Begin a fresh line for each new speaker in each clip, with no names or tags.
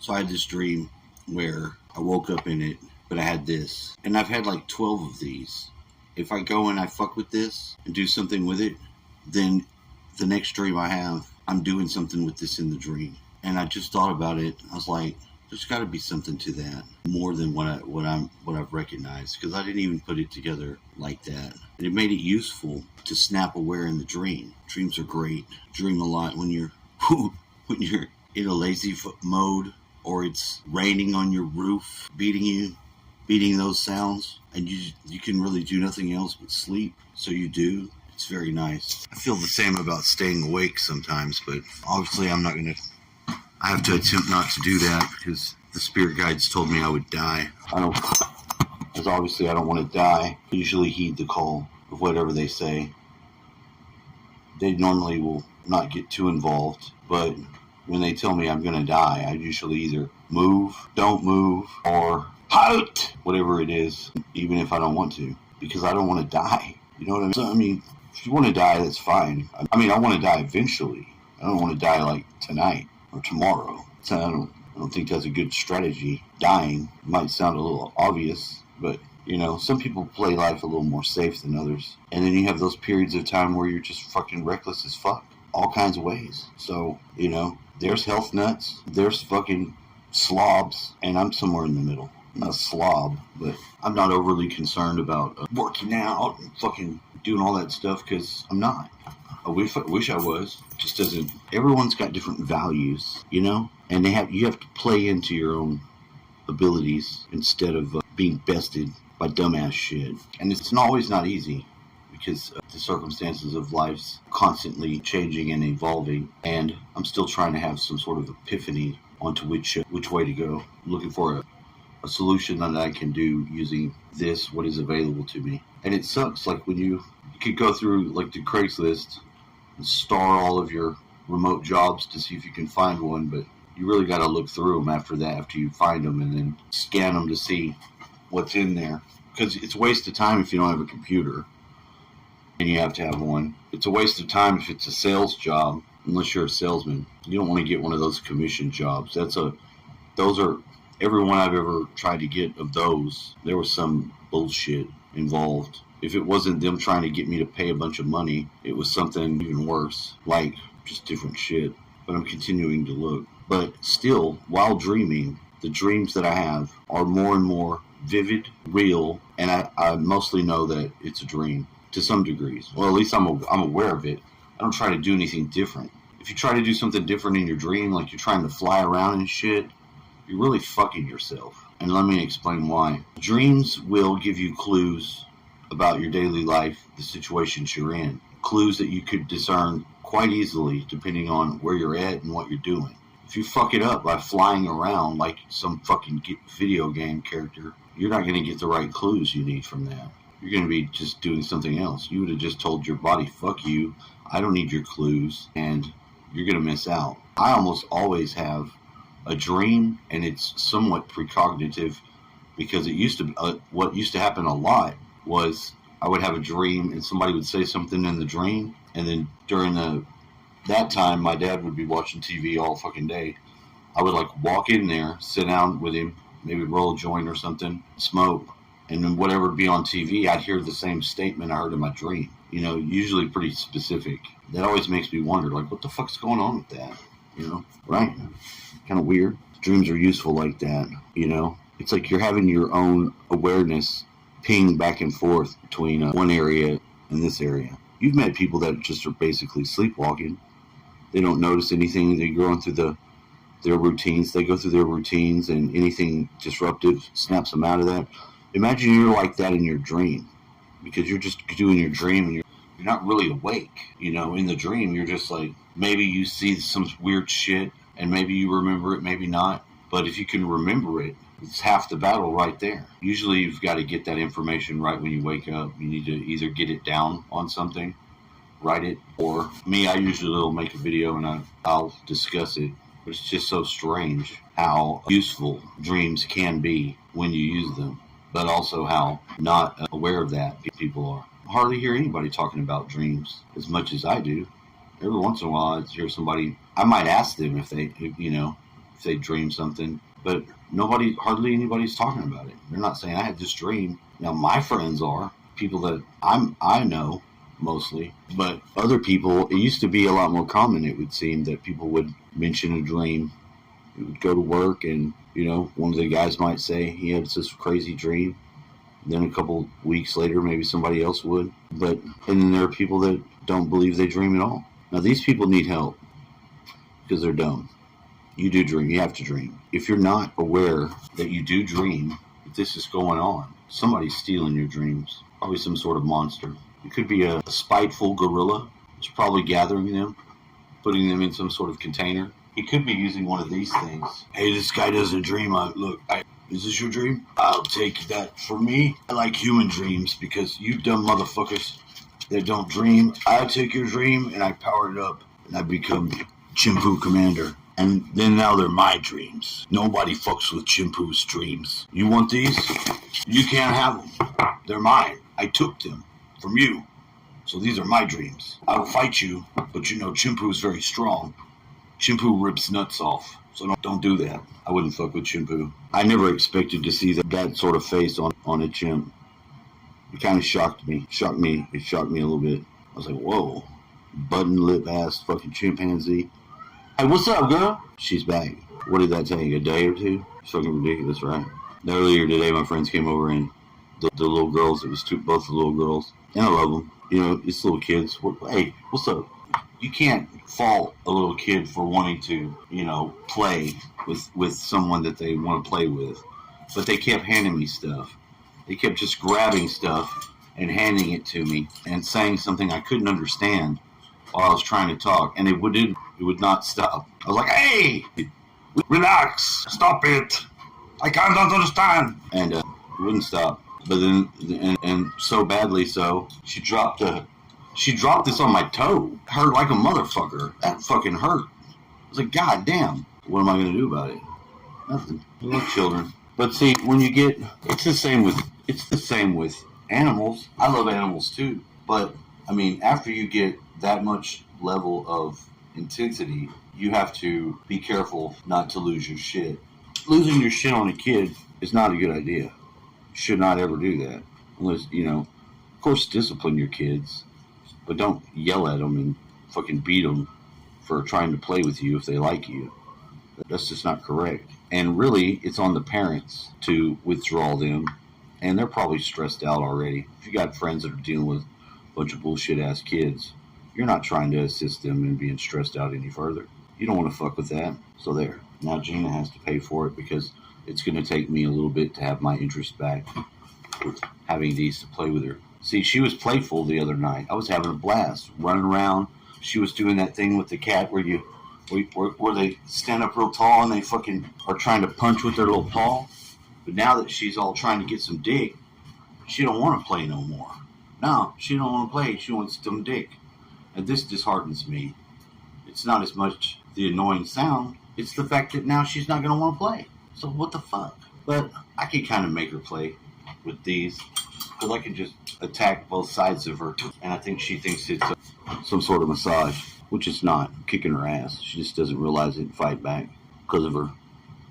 So I had this dream where I woke up in it, but I had this. And I've had like 12 of these. If I go and I fuck with this and do something with it, then the next dream I have, I'm doing something with this in the dream. And I just thought about it. I was like, there's got to be something to that more than what I've recognized, because I didn't even put it together like that. And it made it useful to snap aware in the dream. Dreams are great. Dream a lot when you're in a lazy mode, or it's raining on your roof, beating those sounds, and you can really do nothing else but sleep. So you do. It's very nice. I feel the same about staying awake sometimes, but obviously I have to attempt not to do that because the spirit guides told me I would die. Because obviously I don't want to die. I usually heed the call of whatever they say. They normally will not get too involved, but when they tell me I'm going to die, I usually either move, don't move, or halt, whatever it is, even if I don't want to, because I don't want to die. You know what I mean? So, I mean, if you want to die, that's fine. I mean, I want to die eventually. I don't want to die like tonight or tomorrow. So I don't think that's a good strategy. Dying might sound a little obvious, but you know, some people play life a little more safe than others. And then you have those periods of time where you're just fucking reckless as fuck. All kinds of ways. So, you know, there's health nuts, there's fucking slobs, and I'm somewhere in the middle. I'm not a slob, but I'm not overly concerned about working out and fucking doing all that stuff, because I'm not. I wish I was. Just doesn't. Everyone's got different values, you know? And you have to play into your own abilities instead of being bested by dumbass shit. And it's always not easy, because the circumstances of life's constantly changing and evolving, and I'm still trying to have some sort of epiphany onto which way to go. I'm looking for a solution that I can do using what is available to me. And it sucks, like when you could go through like the Craigslist and star all of your remote jobs to see if you can find one, but you really got to look through them after you find them, and then scan them to see what's in there, because it's a waste of time if you don't have a computer and you have to have one. It's a waste of time if it's a sales job, unless you're a salesman. You don't want to get one of those commission jobs. Those are every one I've ever tried to get of those, there was some bullshit involved. If it wasn't them trying to get me to pay a bunch of money, it was something even worse, like just different shit. But I'm continuing to look. But still, while dreaming, the dreams that I have are more and more vivid, real, and I mostly know that it's a dream to some degrees. Well, at least I'm aware of it. I don't try to do anything different. If you try to do something different in your dream, like you're trying to fly around and shit, you're really fucking yourself. And let me explain why. Dreams will give you clues about your daily life, the situations you're in. Clues that you could discern quite easily depending on where you're at and what you're doing. If you fuck it up by flying around like some fucking video game character, you're not going to get the right clues you need from that. You're going to be just doing something else. You would have just told your body, fuck you, I don't need your clues, and you're going to miss out. I almost always have a dream, and it's somewhat precognitive, because what used to happen a lot was I would have a dream and somebody would say something in the dream, and then during that time my dad would be watching TV all fucking day. I would like walk in there, sit down with him, maybe roll a joint or something, smoke, and then whatever would be on TV, I'd hear the same statement I heard in my dream. You know, usually pretty specific. That always makes me wonder, like, what the fuck's going on with that? You know, right? Kind of weird. Dreams are useful like that, you know? It's like you're having your own awareness ping back and forth between one area and this area. You've met people that just are basically sleepwalking. They don't notice anything. They're going through their routines. They go through their routines, and anything disruptive snaps them out of that. Imagine you're like that in your dream, because you're just doing your dream and you're not really awake. You know, in the dream, you're just like, maybe you see some weird shit and maybe you remember it, maybe not. But if you can remember it, it's half the battle right there. Usually you've got to get that information right when you wake up. You need to either get it down on something, write it, or me, I usually will make a video and I'll discuss it. But it's just so strange how useful dreams can be when you use them, but also how not aware of that people are. I hardly hear anybody talking about dreams as much as I do. Every once in a while I hear somebody, I might ask them if they, you know, if they dream something. But hardly anybody's talking about it. They're not saying I had this dream. Now my friends are people that I know mostly, but other people. It used to be a lot more common. It would seem that people would mention a dream. It would go to work, and one of the guys might say he had this crazy dream. Then a couple weeks later, maybe somebody else would. And then there are people that don't believe they dream at all. Now these people need help because they're dumb. You do dream. You have to dream. If you're not aware that you do dream, that this is going on, somebody's stealing your dreams. Probably some sort of monster. It could be a spiteful gorilla. It's probably gathering them, putting them in some sort of container. He could be using one of these things. Hey, this guy doesn't dream. Is this your dream? I'll take that for me. I like human dreams because you dumb motherfuckers that don't dream. I take your dream and I power it up and I become Chimpu Commander. And then now they're my dreams. Nobody fucks with Chimpu's dreams. You want these? You can't have them. They're mine. I took them from you. So these are my dreams. I will fight you, but Chimpu's very strong. Chimpu rips nuts off. So don't do that. I wouldn't fuck with Chimpu. I never expected to see that sort of face on a chimp. It kind of shocked me. It shocked me a little bit. I was like, whoa. Button lip ass fucking chimpanzee. Hey, what's up, girl? She's back. What did that take? A day or two? It's fucking ridiculous, right? Earlier today, my friends came over and the little girls, it was both the little girls. And I love them. It's little kids. Hey, what's up? You can't fault a little kid for wanting to, play with someone that they want to play with. But they kept handing me stuff. They kept just grabbing stuff and handing it to me and saying something I couldn't understand while I was trying to talk. And it would not stop. I was like, hey, relax, stop it. I can't understand. And it wouldn't stop. But then, and so badly so, she dropped this on my toe. Hurt like a motherfucker. That fucking hurt. I was like, God damn. What am I going to do about it? Nothing. They're like children. But see, when you get, it's the same with animals. I love animals too. But, after you get that much level of intensity, you have to be careful not to lose your shit. Losing your shit on a kid is not a good idea. You should not ever do that. Unless, of course, discipline your kids. But don't yell at them and fucking beat them for trying to play with you if they like you. That's just not correct. And really, it's on the parents to withdraw them. And they're probably stressed out already. If you got friends that are dealing with a bunch of bullshit-ass kids, you're not trying to assist them in being stressed out any further. You don't want to fuck with that. So there. Now Gina has to pay for it because it's going to take me a little bit to have my interest back with having these to play with her. See, she was playful the other night. I was having a blast, running around. She was doing that thing with the cat where they stand up real tall and they fucking are trying to punch with their little paw. But now that she's all trying to get some dick, she don't want to play no more. No, she don't want to play. She wants some dick. And this disheartens me. It's not as much the annoying sound. It's the fact that now she's not going to want to play. So what the fuck? But I can kind of make her play with these. Because I can just attack both sides of her. And I think she thinks it's some sort of massage. Which it's not. I'm kicking her ass. She just doesn't realize it and fight back. Because of her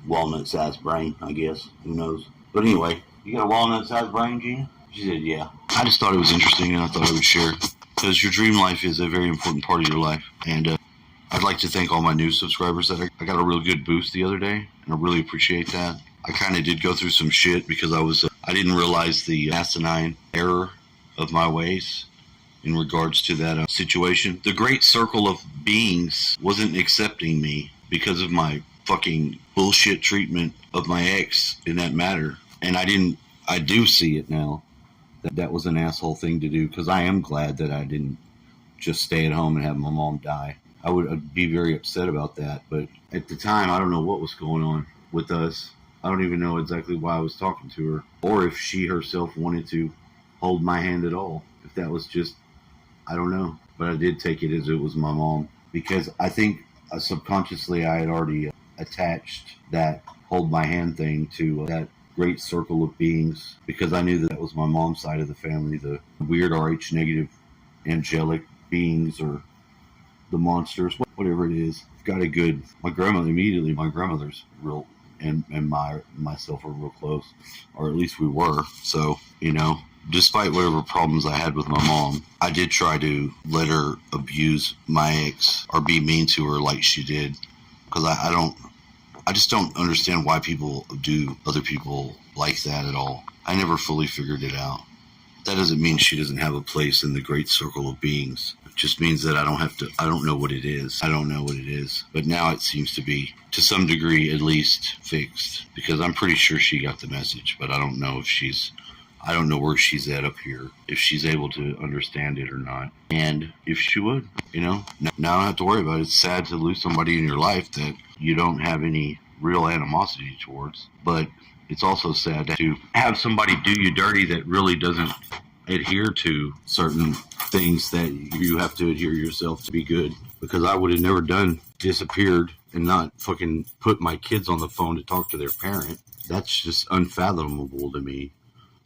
walnut-sized brain, I guess. Who knows? But anyway, you got a walnut-sized brain, Gina? She said, yeah. I just thought it was interesting and I thought I would share it. Because your dream life is a very important part of your life. And I'd like to thank all my new subscribers that I got a real good boost the other day. And I really appreciate that. I kind of did go through some shit because I didn't realize the asinine error of my ways in regards to that situation. The great circle of beings wasn't accepting me because of my fucking bullshit treatment of my ex in that matter. And I do see it now. That was an asshole thing to do because I am glad that I didn't just stay at home and have my mom die. I'd be very upset about that. But at the time, I don't know what was going on with us. I don't even know exactly why I was talking to her or if she herself wanted to hold my hand at all. If that was just, I don't know. But I did take it as it was my mom because I think subconsciously I had already attached that hold my hand thing to that great circle of beings because I knew that was my mom's side of the family, the weird Rh negative angelic beings or the monsters, whatever it is. got a good. My grandmother's real, and myself are real close, or at least we were. So despite whatever problems I had with my mom, I did try to let her abuse my ex or be mean to her like she did, because I just don't understand why people do other people like that at all. I never fully figured it out. That doesn't mean she doesn't have a place in the great circle of beings. It just means that I don't know what it is. I don't know what it is. But now it seems to be, to some degree at least, fixed. Because I'm pretty sure she got the message, but I don't know where she's at up here, if she's able to understand it or not. And if she would, now I don't have to worry about it. It's sad to lose somebody in your life that you don't have any real animosity towards. But it's also sad to have somebody do you dirty that really doesn't adhere to certain things that you have to adhere yourself to be good. Because I would have never disappeared and not fucking put my kids on the phone to talk to their parent. That's just unfathomable to me,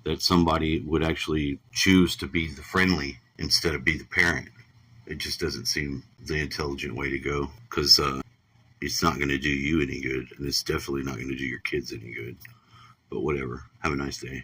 that somebody would actually choose to be the friendly instead of be the parent. It just doesn't seem the intelligent way to go, because it's not going to do you any good, and it's definitely not going to do your kids any good. But whatever. Have a nice day.